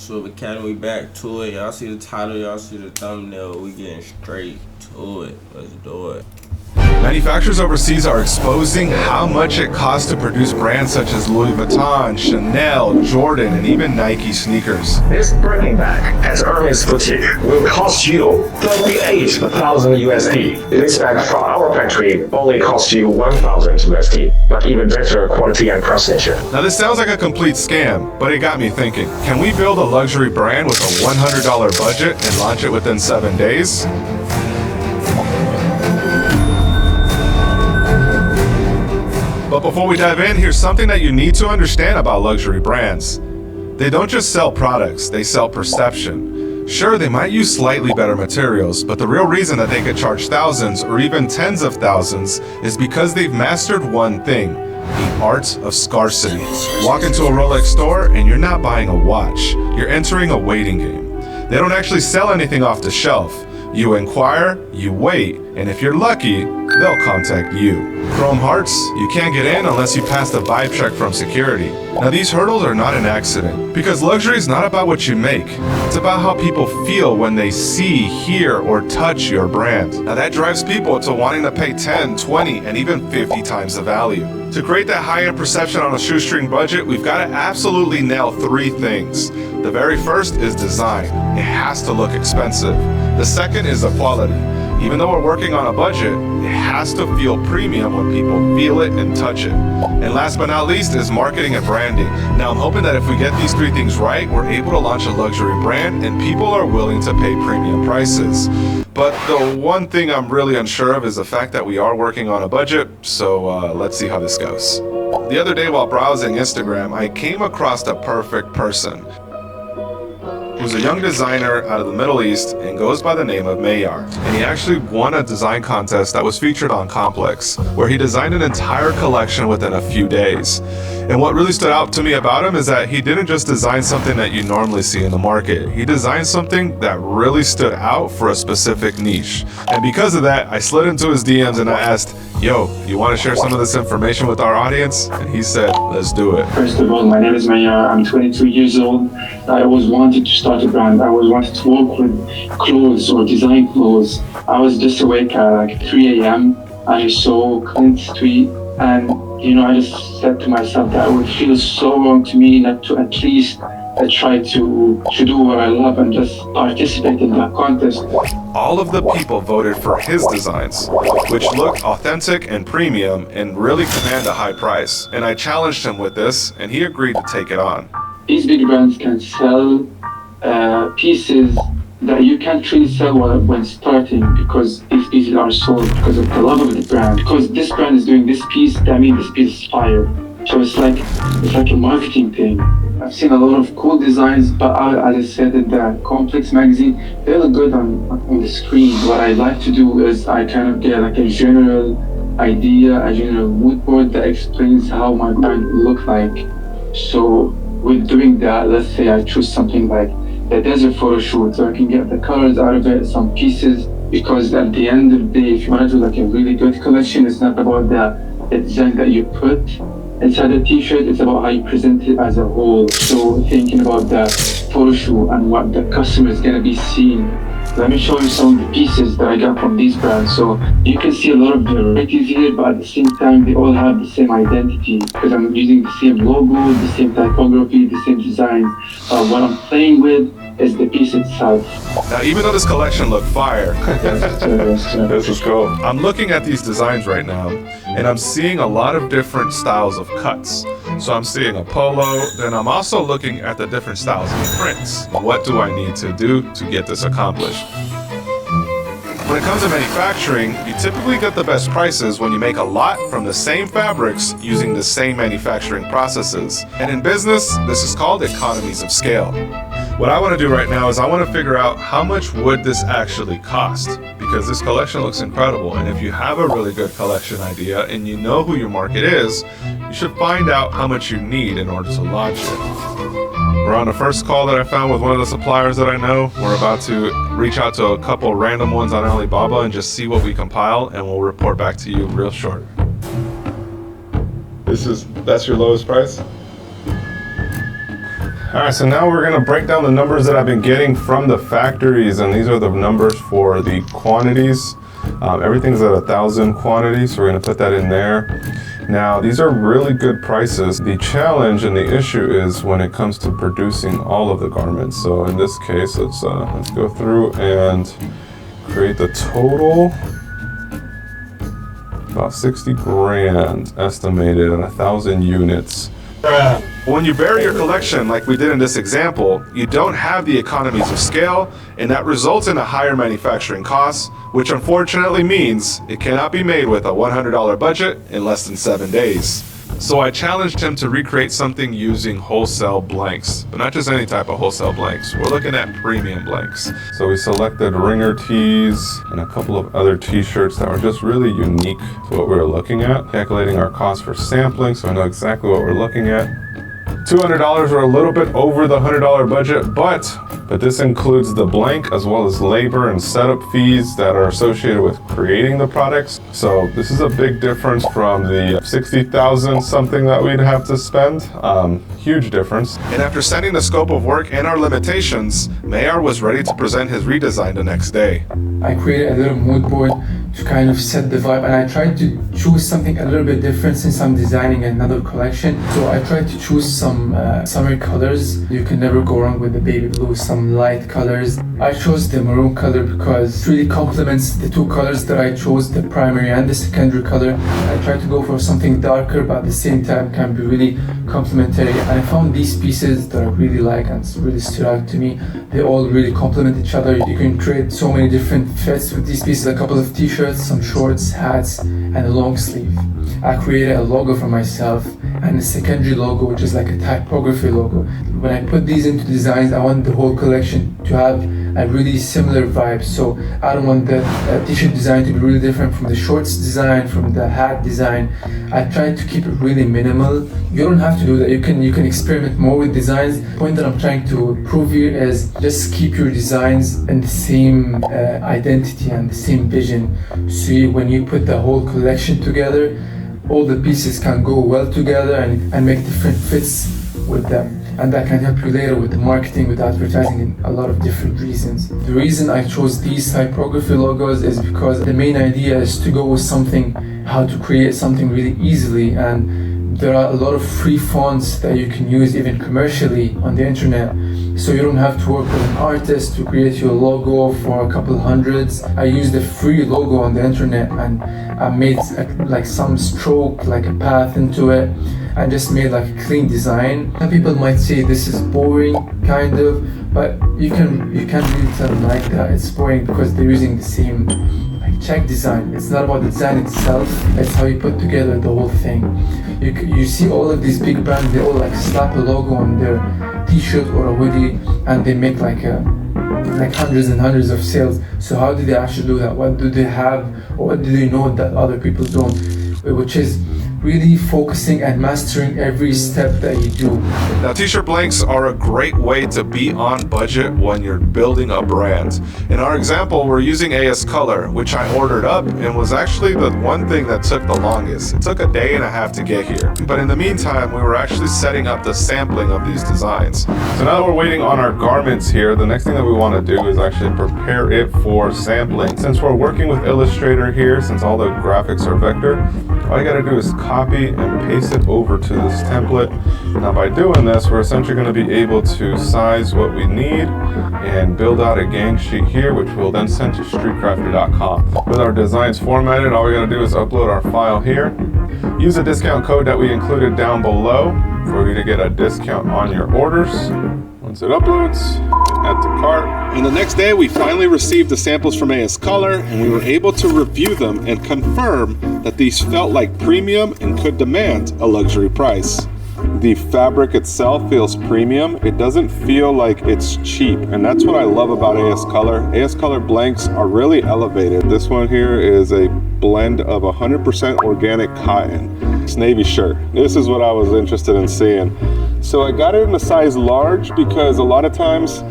Swiv Academy, back to it. Y'all see the title, y'all see the thumbnail. We getting straight to it. Let's do it. Manufacturers overseas are exposing how much it costs to produce brands such as Louis Vuitton, Chanel, Jordan, and even Nike sneakers. This Birkin bag at Hermes boutique will cost you 38,000 USD. This bag from our factory only costs you 1,000 USD, but even better quality and precision. Now this sounds like a complete scam, but it got me thinking. Can we build a luxury brand with a $100 budget and launch it within 7 days? But before we dive in, here's something that you need to understand about luxury brands. They don't just sell products, they sell perception. Sure, they might use slightly better materials, but the real reason that they could charge thousands or even tens of thousands is because they've mastered one thing: the art of scarcity. Walk into a Rolex store and you're not buying a watch, you're entering a waiting game. They don't actually sell anything off the shelf. You inquire, you wait, and if you're lucky, they'll contact you. Chrome Hearts, you can't get in unless you pass the vibe check from security. Now these hurdles are not an accident, because luxury is not about what you make. It's about how people feel when they see, hear, or touch your brand. Now that drives people to wanting to pay 10, 20, and even 50 times the value. To create that high-end perception on a shoestring budget, we've got to absolutely nail 3 things. The very first is design. It has to look expensive. The second is the quality. Even though we're working on a budget, it has to feel premium when people feel it and touch it. And last but not least is marketing and branding. Now I'm hoping that if we get these 3 things right, we're able to launch a luxury brand and people are willing to pay premium prices. But the one thing I'm really unsure of is the fact that we are working on a budget, so let's see how this goes. The other day while browsing Instagram, I came across the perfect person. Who's a young designer out of the Middle East and goes by the name of Mayar. And he actually won a design contest that was featured on Complex, where he designed an entire collection within a few days. And what really stood out to me about him is that he didn't just design something that you normally see in the market. He designed something that really stood out for a specific niche. And because of that, I slid into his DMs and I asked, yo, you want to share some of this information with our audience? And he said, let's do it. First of all, my name is Mayar. I'm 22 years old. I always wanted to start a brand. I always wanted to work with clothes or design clothes. I was just awake at like 3 a.m. I saw Clint's tweet and I just said to myself that it would feel so wrong to me not to at least try to do what I love and just participate in that contest. All of the people voted for his designs, which looked authentic and premium and really command a high price. And I challenged him with this and he agreed to take it on. These big brands can sell pieces that you can't really sell when starting, because these pieces are sold because of the love of the brand. Because this brand is doing this piece, that means this piece is fire. So it's like a marketing thing. I've seen a lot of cool designs, but as I said in the Complex magazine, they look good on the screen. What I like to do is I kind of get like a general idea, a general mood board that explains how my brand will look like. So with doing that, let's say I choose something like the desert photo shoot, so I can get the colors out of it, some pieces, because at the end of the day, if you want to do like a really good collection, it's not about the design that you put inside the t-shirt, it's about how you present it as a whole. So thinking about the photo shoot and what the customer is going to be seeing. Let me show you some of the pieces that I got from these brands. So you can see a lot of varieties here, but at the same time, they all have the same identity because I'm using the same logo, the same typography, the same design. What I'm playing with is the piece itself. Now, even though this collection looked fire, this is cool. I'm looking at these designs right now, and I'm seeing a lot of different styles of cuts. So I'm seeing a polo, then I'm also looking at the different styles of prints. What do I need to do to get this accomplished? When it comes to manufacturing, you typically get the best prices when you make a lot from the same fabrics using the same manufacturing processes. And in business, this is called economies of scale. What I want to do right now is I want to figure out how much would this actually cost, because this collection looks incredible. And if you have a really good collection idea and you know who your market is, you should find out how much you need in order to launch it. We're on the first call that I found with one of the suppliers that I know. We're about to reach out to a couple random ones on Alibaba and just see what we compile, and we'll report back to you real short. That's your lowest price? All right, so now we're gonna break down the numbers that I've been getting from the factories, and these are the numbers for the quantities. Everything's at 1,000 quantities, so we're gonna put that in there. Now, these are really good prices. The challenge and the issue is when it comes to producing all of the garments. So in this case, let's go through and create the total. About 60 grand estimated and 1,000 units. When you bury your collection like we did in this example, you don't have the economies of scale, and that results in a higher manufacturing cost, which unfortunately means it cannot be made with a $100 budget in less than 7 days. So I challenged him to recreate something using wholesale blanks, but not just any type of wholesale blanks. We're looking at premium blanks. So we selected ringer tees and a couple of other t-shirts that were just really unique to what we were looking at. Calculating our cost for sampling so I know exactly what we're looking at. $200 or a little bit over the $100 budget, but this includes the blank as well as labor and setup fees that are associated with creating the products. So this is a big difference from the 60,000 something that we'd have to spend. Huge difference. And after setting the scope of work and our limitations, Mayar was ready to present his redesign the next day. I created a little mood board to kind of set the vibe, and I tried to choose something a little bit different since I'm designing another collection. So I tried to choose some summer colors. You can never go wrong with the baby blue, some light colors. I chose the maroon color because it really complements the two colors that I chose, the primary and the secondary color. I tried to go for something darker, but at the same time can be really complementary. And I found these pieces that I really like and really stood out to me. They all really complement each other. You can create so many different fits with these pieces, a couple of t-shirts, some shorts, hats, and a long sleeve. I created a logo for myself and a secondary logo, which is like a typography logo. When I put these into designs, I want the whole collection to have a really similar vibe. So I don't want the t-shirt design to be really different from the shorts design, from the hat design. I tried to keep it really minimal. You don't have to do that. You can experiment more with designs. The point that I'm trying to prove here is just keep your designs in the same identity and the same vision. So when you put the whole collection together, all the pieces can go well together and make different fits with them. And that can help you later with the marketing, with advertising, and a lot of different reasons. The reason I chose these typography logos is because the main idea is to go with something, how to create something really easily, and there are a lot of free fonts that you can use even commercially on the internet. So you don't have to work with an artist to create your logo for a couple hundreds. I used a free logo on the internet and I made like some stroke, like a path into it. I just made like a clean design. Some people might say this is boring, kind of, but you can't really tell them like that. It's boring because they're using the same like check design. It's not about the design itself, it's how you put together the whole thing. You see all of these big brands, they all like slap a logo on their t-shirt or a hoodie and they make like hundreds and hundreds of sales. So how do they actually do that? What do they have, or what do they know that other people don't? Which is really focusing and mastering every step that you do. Now, t-shirt blanks are a great way to be on budget when you're building a brand. In our example, we're using AS Color, which I ordered up and was actually the one thing that took the longest. It took a day and a half to get here. But in the meantime, we were actually setting up the sampling of these designs. So now that we're waiting on our garments here, the next thing that we want to do is actually prepare it for sampling. Since we're working with Illustrator here, since all the graphics are vector, all you gotta do is copy and paste it over to this template. Now by doing this, we're essentially going to be able to size what we need and build out a gang sheet here, which we'll then send to streetcrafter.com. With our designs formatted, all we got to do is upload our file here. Use a discount code that we included down below for you to get a discount on your orders. Once it uploads, add to cart. And the next day, we finally received the samples from AS Color, and we were able to review them and confirm that these felt like premium and could demand a luxury price. The fabric itself feels premium. It doesn't feel like it's cheap, and that's what I love about AS Color. AS Color blanks are really elevated. This one here is a blend of 100% organic cotton. It's navy shirt. This is what I was interested in seeing. So I got it in a size large because a lot of times,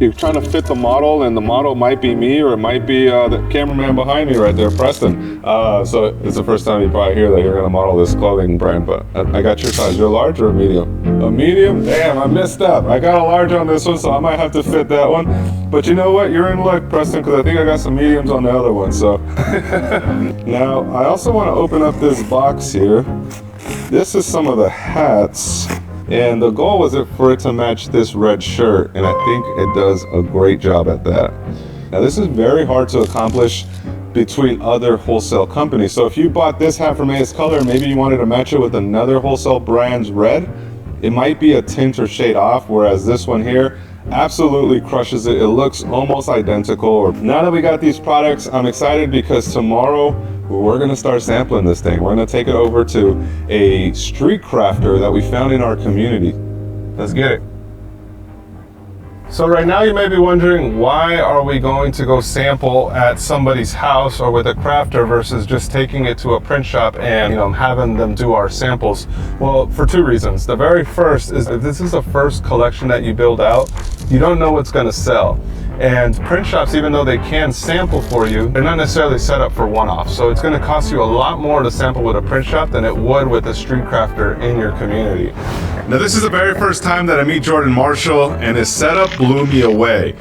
you're trying to fit the model, and the model might be me or it might be the cameraman behind me right there, Preston. So it's the first time you probably hear that you're gonna model this clothing brand, but I got your size. You're a large or a medium? A medium? Damn, I messed up. I got a large on this one, so I might have to fit that one. But you know what? You're in luck, Preston, because I think I got some mediums on the other one, so. Now, I also want to open up this box here. This is some of the hats. And the goal was for it to match this red shirt, and I think it does a great job at that. Now this is very hard to accomplish between other wholesale companies. So if you bought this hat from AS Color, maybe you wanted to match it with another wholesale brand's red, it might be a tint or shade off, whereas this one here absolutely crushes it. It looks almost identical. Now that we got these products, I'm excited because tomorrow we're gonna start sampling this thing. We're gonna take it over to a street crafter that we found in our community. Let's get it. So right now you may be wondering, why are we going to go sample at somebody's house or with a crafter versus just taking it to a print shop and having them do our samples? Well, for two reasons. The very first is if this is the first collection that you build out, you don't know what's going to sell. And print shops, even though they can sample for you, they're not necessarily set up for one-off. So it's going to cost you a lot more to sample with a print shop than it would with a street crafter in your community. Now this is the very first time that I meet Jordan Marshall, and his setup blew me away.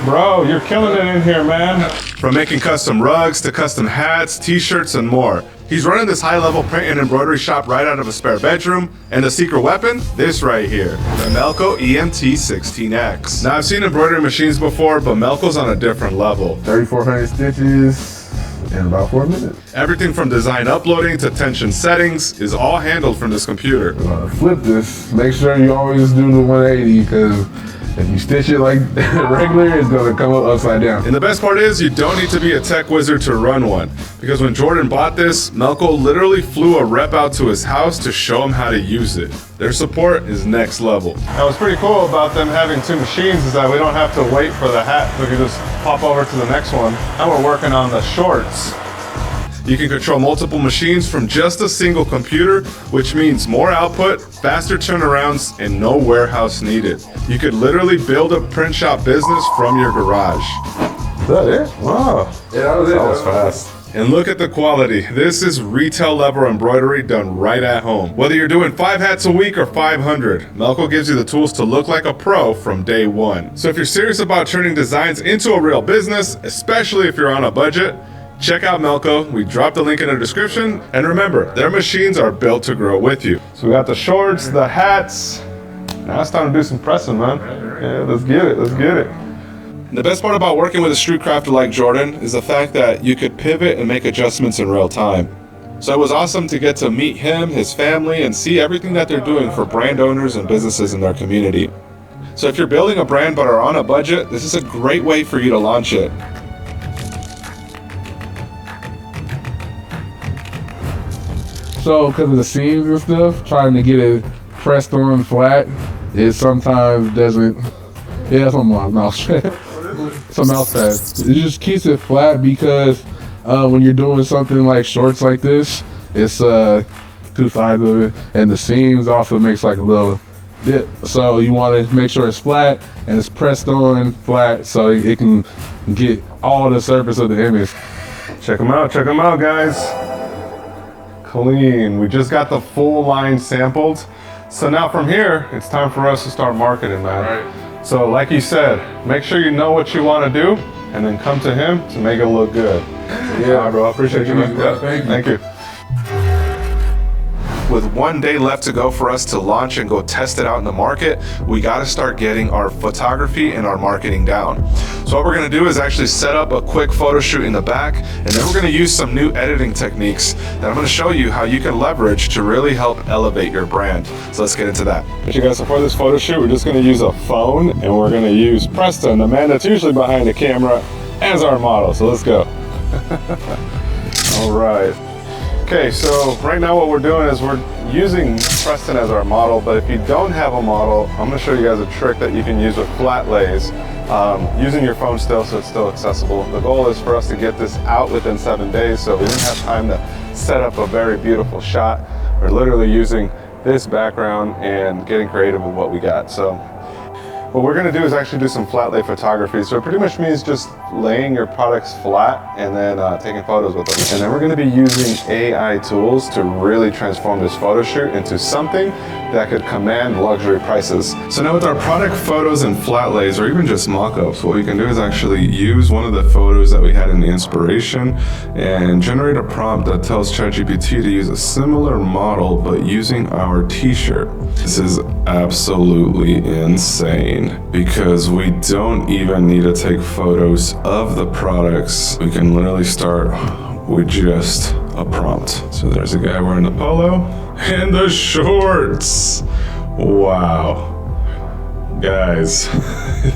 Bro, you're killing it in here, man. From making custom rugs to custom hats, t-shirts, and more. He's running this high-level print and embroidery shop right out of a spare bedroom, and the secret weapon, this right here, the Melco EMT16X. Now I've seen embroidery machines before, but Melco's on a different level. 3,400 stitches in about 4 minutes. Everything from design uploading to tension settings is all handled from this computer. Flip this, make sure you always do the 180, because if you stitch it like regular, it's gonna come up upside down. And the best part is, you don't need to be a tech wizard to run one. Because when Jordan bought this, Melco literally flew a rep out to his house to show him how to use it. Their support is next level. Now what's pretty cool about them having two machines is that we don't have to wait for the hat. We can just pop over to the next one. Now we're working on the shorts. You can control multiple machines from just a single computer, which means more output, faster turnarounds, and no warehouse needed. You could literally build a print shop business from your garage. Is that it? Wow. Yeah, that was it. That was fast. And look at the quality. This is retail level embroidery done right at home. Whether you're doing 5 hats a week or 500, Melco gives you the tools to look like a pro from day one. So if you're serious about turning designs into a real business, especially if you're on a budget, check out Melco. We dropped the link in the description. And remember, their machines are built to grow with you. So we got the shorts, the hats. Now it's time to do some pressing, man. Yeah, let's get it, let's get it. And the best part about working with a street crafter like Jordan is the fact that you could pivot and make adjustments in real time. So it was awesome to get to meet him, his family, and see everything that they're doing for brand owners and businesses in their community. So if you're building a brand but are on a budget, this is a great way for you to launch it. So because of the seams and stuff, trying to get it pressed on flat, it sometimes doesn't. Yeah, that's on my mouse. Some mouse pad. It just keeps it flat because when you're doing something like shorts like this, it's two sides of it, and the seams also makes like a little dip. So you want to make sure it's flat and it's pressed on flat so it can get all the surface of the image. Check them out, guys. Clean. We just got the full line sampled. So now from here, it's time for us to start marketing, man. Right. So like you said, make sure you know what you want to do and then come to him to make it look good. Yeah, bro, I appreciate you, man. Yeah, thank you. With 1 day left to go for us to launch and go test it out in the market, we got to start getting our photography and our marketing down. So what we're going to do is actually set up a quick photo shoot in the back, and then we're going to use some new editing techniques that I'm going to show you how you can leverage to really help elevate your brand. So let's get into that. You guys, so for this photo shoot, we're just going to use a phone, and we're going to use Preston, the man that's usually behind the camera, as our model. So let's go. All right. Okay, so right now what we're doing is we're using Preston as our model, but if you don't have a model, I'm going to show you guys a trick that you can use with flat lays, using your phone still so it's still accessible. The goal is for us to get this out within 7 days, so we didn't have time to set up a very beautiful shot. We're literally using this background and getting creative with what we got. So what we're gonna do is actually do some flat lay photography. So it pretty much means just laying your products flat and then taking photos with them. And then we're gonna be using AI tools to really transform this photo shoot into something that could command luxury prices. So now with our product photos and flat lays, or even just mock-ups, what we can do is actually use one of the photos that we had in the inspiration and generate a prompt that tells ChatGPT to use a similar model, but using our t-shirt. This is absolutely insane because we don't even need to take photos of the products. We can literally start with just a prompt. So there's a guy wearing the polo and the shorts. Wow. Guys,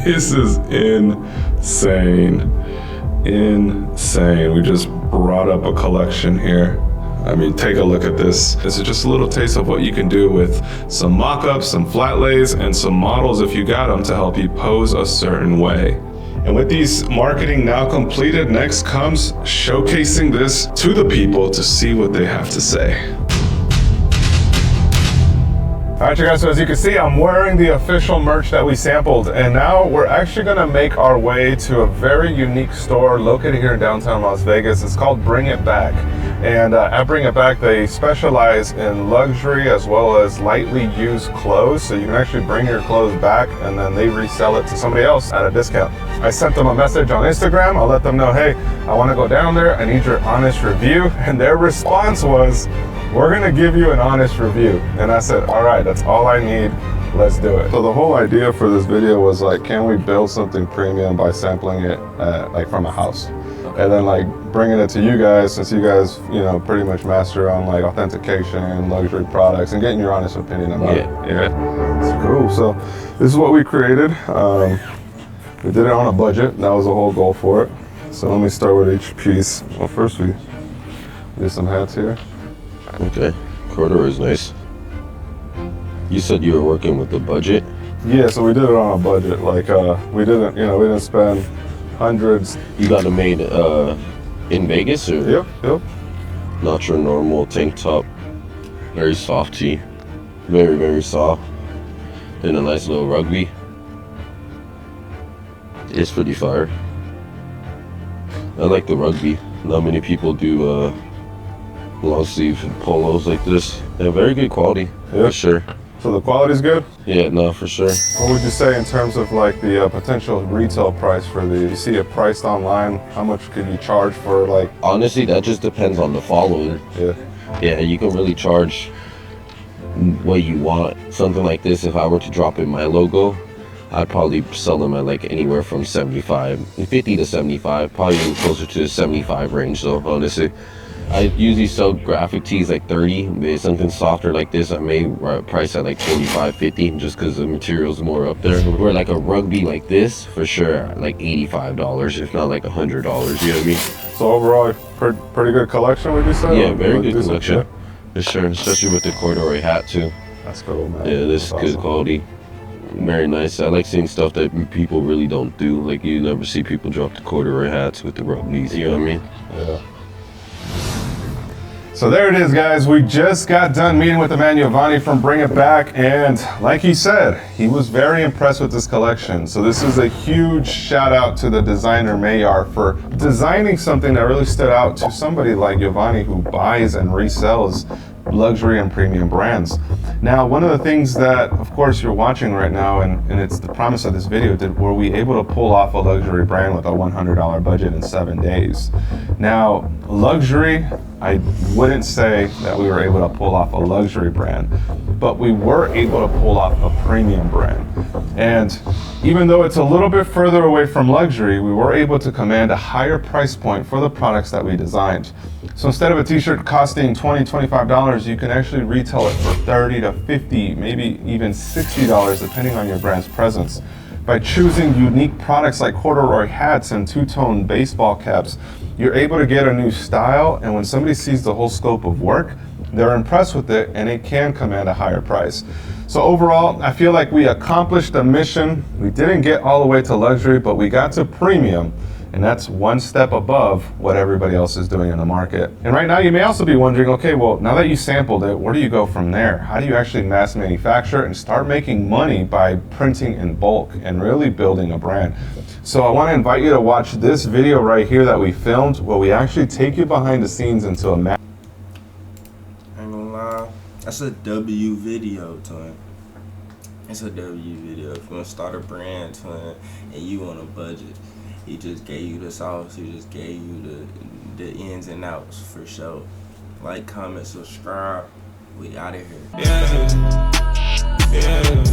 this is insane. Insane. We just brought up a collection here. I mean, take a look at this. This is just a little taste of what you can do with some mock-ups, some flat lays, and some models if you got them to help you pose a certain way. And with these marketing now completed, next comes showcasing this to the people to see what they have to say. All right, you guys, so as you can see, I'm wearing the official merch that we sampled, and now we're actually gonna make our way to a very unique store located here in downtown Las Vegas. It's called Bring It Back. And at Bring It Back, they specialize in luxury as well as lightly used clothes. So you can actually bring your clothes back and then they resell it to somebody else at a discount. I sent them a message on Instagram. I'll let them know, hey, I wanna go down there. I need your honest review. And their response was, we're gonna give you an honest review. And I said, all right, that's all I need. Let's do it. So the whole idea for this video was like, can we build something premium by sampling it like from a house? And then like bringing it to you guys, since you guys, you know, pretty much master on like authentication, luxury products, and getting your honest opinion about it. Yeah, it's cool. So this is what we created. We did it on a budget. That was the whole goal for it. So let me start with each piece. Well, first we do some hats here. Okay, corduroy is nice. You said you were working with the budget? Yeah, so we did it on a budget. Like we didn't spend hundreds. You got it made in Vegas, or? Yep. Not your normal tank top. Very soft tee. Very, very soft. And a nice little rugby. It's pretty fire. I like the rugby. Not many people do long sleeve polos like this. They're very good quality, for sure. So the quality's good? Yeah, no, for sure. What would you say in terms of like the potential retail price for these? You see it priced online, how much could you charge for like? Honestly, that just depends on the following. Yeah, you can really charge what you want. Something like this, if I were to drop in my logo, I'd probably sell them at like anywhere from 50 to 75, probably closer to the 75 range though, honestly. I usually sell graphic tees like 30, but something softer like this, I may price at like 45, 50, just because the material's more up there. Where like a rugby like this, for sure, like $85, if not like $100, you know what I mean? So overall, pretty good collection, would you say? Yeah, very good collection, for sure, especially with the corduroy hat too. That's cool, man. Yeah, this is good quality. Very nice. I like seeing stuff that people really don't do. Like you never see people drop the corduroy hats with the rugbies, you know what I mean? Yeah. So there it is, guys. We just got done meeting with the man Giovanni from Bring It Back, and like he said, he was very impressed with this collection. So this is a huge shout out to the designer Mayar for designing something that really stood out to somebody like Giovanni who buys and resells luxury and premium brands. Now, one of the things that, of course, you're watching right now, and it's the promise of this video, were we able to pull off a luxury brand with a $100 budget in 7 days? Now, luxury, I wouldn't say that we were able to pull off a luxury brand, but we were able to pull off a premium brand. And even though it's a little bit further away from luxury, we were able to command a higher price point for the products that we designed. So instead of a t-shirt costing $20, $25, you can actually retail it for $30 to $50, maybe even $60, depending on your brand's presence. By choosing unique products like corduroy hats and two-tone baseball caps, you're able to get a new style, and when somebody sees the whole scope of work, they're impressed with it and it can command a higher price. So overall, I feel like we accomplished the mission. We didn't get all the way to luxury, but we got to premium. And that's one step above what everybody else is doing in the market. And right now you may also be wondering, okay, well, now that you sampled it, where do you go from there? How do you actually mass manufacture and start making money by printing in bulk and really building a brand? So I want to invite you to watch this video right here that we filmed where we actually take you behind the scenes into a I ain't gonna lie, that's a W video, twin. It's a W video. If you want to start a brand, twin, and you on a budget, he just gave you the sauce. He just gave you the ins and outs for sure. Like, comment, subscribe. We out of here. Yeah.